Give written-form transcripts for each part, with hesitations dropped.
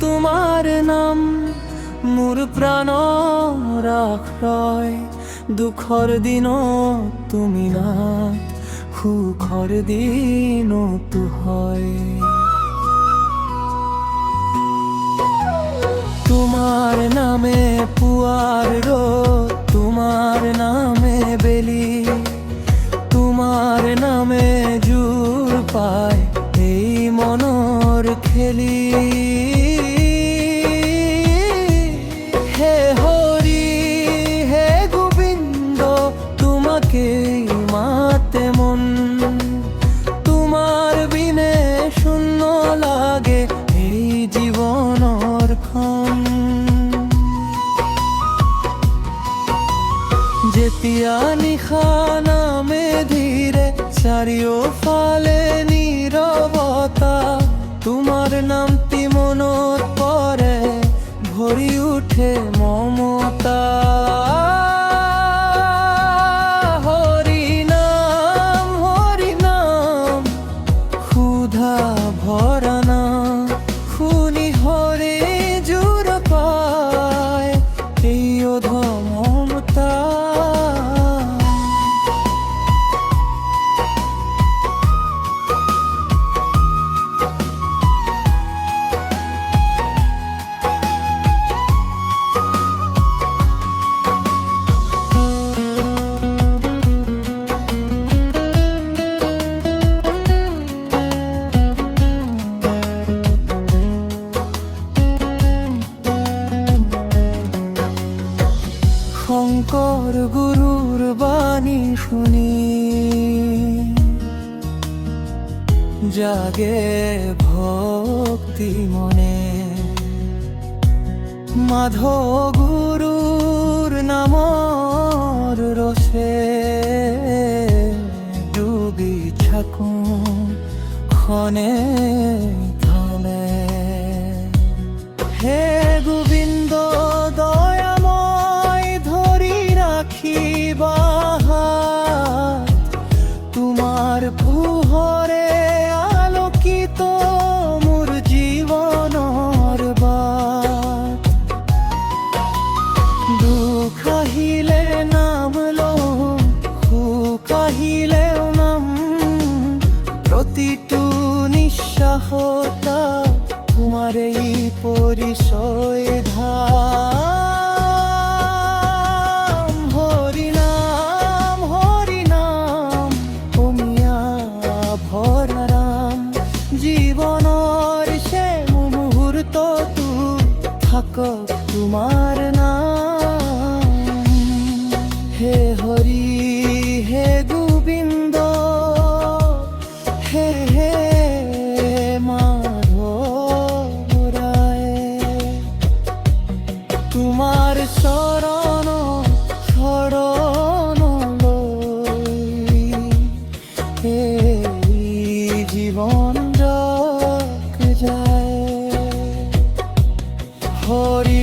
তোমাৰ নাম মোৰ প্ৰাণৰ আশ্ৰয়। দুখৰ দিনত তুমি নাথ, সুখৰ দিনতো হয়। তোমাৰ নামে পুৱাৰ ৰ'দ, তোমাৰ নামে বেলি, তোমাৰ নামে জোৰ পায় এই মনৰ খেলি। হে হৰি হে গোবিন্দ তোমাকেই মাতে মন, তোমাৰ বিনে শূন্য লাগে এই জীৱনৰ খন। যেতিয়া নিশা নামে ধীৰে চাৰিওফালে নীৰৱতা, তোমাৰ নামটি মনত পৰে ভৰি উঠে মমতা। হৰি নাম ক্ষুধা ভৰা নাম, শুনি হৰি জোৰ পায় এই অধম মমতা। শংকৰ গুৰুৰ বাণী শুনি জাগে ভক্তি মনে, মাধৱ গুৰুৰ নামৰ ৰসে ডুবি থাকো ক্ষণে ক্ষণে। হে গোবিন্দ দয়াময় ধৰি ৰাখিবা হাত, তোমাৰ পোহৰে আলোকিত মোৰ জীৱনৰ বাট। দুখ আহিলে নাম লওঁ, সুখ আহিলেও নাম, প্ৰতিটো নিশ্বাসতা তোমাৰ এই পৰিচয় ধাম। হৰি নাম অমিয়া ভৰা ৰাম, জীৱনৰ সে মুহূৰ্তটো থাকক তোমাৰ নাম। হে হৰি হে গোবিন্দ হে হে তোমাৰ চৰণ শৰণলৈ এই জীৱন যাক যায়। হৰি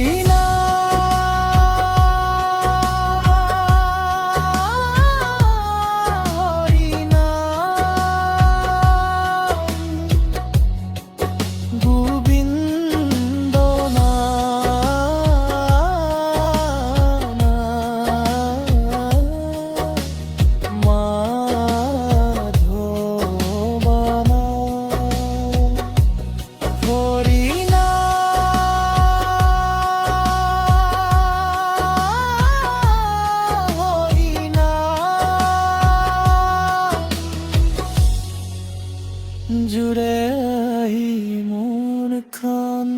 গোবিন্দ জুড়ে আহি মনখন।